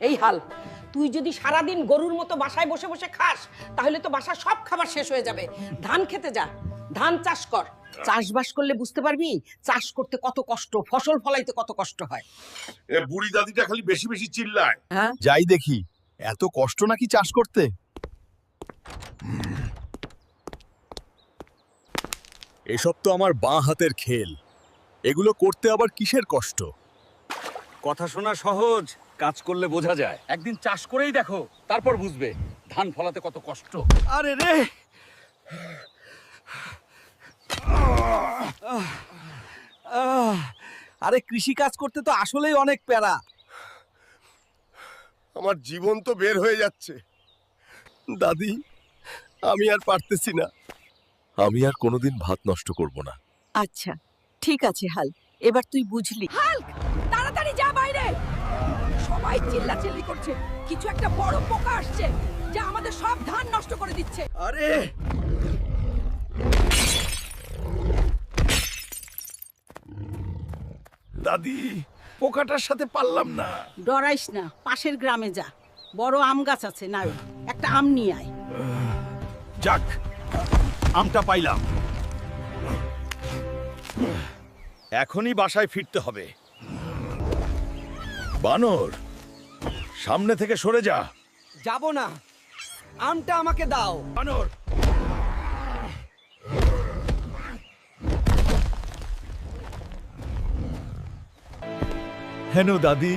এই হাল, তুই যদি সারাদিন গরুর মতো বাসায় বসে বসে খাস তাহলে তো বাসার সব খাবার শেষ হয়ে যাবে। ধান খেতে যা, ধান চাষ কর। চাষবাস করলে বুঝতে পারবি চাষ করতে কত কষ্ট, ফসল ফলাইতে কত কষ্ট হয়। এ বুড়ি দাদিটা খালি বেশি বেশি চিল্লায়। হ্যাঁ, যাই দেখি এত কষ্ট নাকি চাষ করতে। এসব তো আমার বাঁ হাতের খেল, এগুলো করতে আবার কিসের কষ্ট? কথা শোনা সহজ, কাজ করলে বোঝা যায়। একদিন চাষ করেই দেখো, তারপর বুঝবে ধান ফলাতে কত কষ্ট। আরে রে, আরে কৃষি কাজ করতে তো আসলেই অনেক প্যারা। আমার জীবন তো বের হয়ে যাচ্ছে। দাদি আমি আর পারতেছি না, আমি আর কোনোদিন ভাত নষ্ট করব না। আচ্ছা ঠিক আছে হাল, এবার তুই বুঝলি। হাল্ক তাড়াতাড়ি যা বাইরে। সবাই চিল্লাচিল্লি করছে, কিছু একটা বড় পোকা আসছে যা আমাদের সব ধান নষ্ট করে দিচ্ছে। আরে দাদি, পোকাটার সাথে পারলাম না। ডরাইস না, পাশের গ্রামে যা, বড় আম গাছ আছে না, একটা আম নিয়ে আয়। যাক, আমটা পাইলাম। এখনই বাসায় ফিরতে হবে। বানর, সামনে থেকে সরে যা। যাব না, আমটা আমাকে দাও। বানর, হেন দাদি,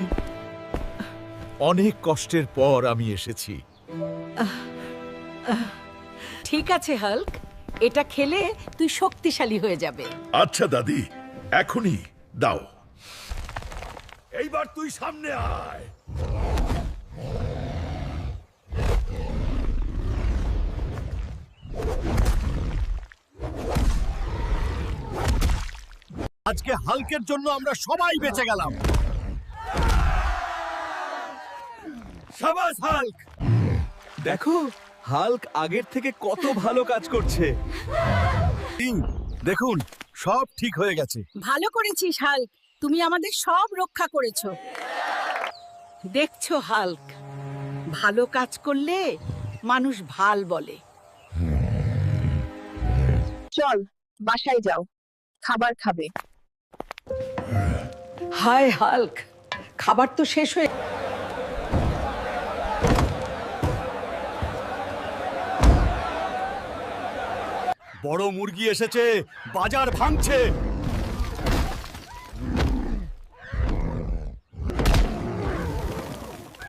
অনেক কষ্টের পর আমি এসেছি। ঠিক আছে হাল্ক, এটা খেলে তুই শক্তিশালী হয়ে যাবে। আচ্ছা দাদি, এখনই দাও। এইবার তুই সামনে আয়। আজকে হাল্কের জন্য আমরা সবাই বেঁচে গেলাম। শাবাশ হাল্ক! দেখো, হাল্ক আগের থেকে কত ভালো কাজ করছে। দেখুন, সব ঠিক হয়ে গেছে। ভালো করেছিস হাল্ক, তুমি আমাদের সব রক্ষা করেছো। দেখছো হাল্ক, ভালো কাজ করলে মানুষ ভাল বলে। চল বাসায় যাও, খাবার খাবে। হায় হাল্ক, খাবার তো শেষ হয়ে। বড় মুরগি এসেছে, বাজার ভাঙছে।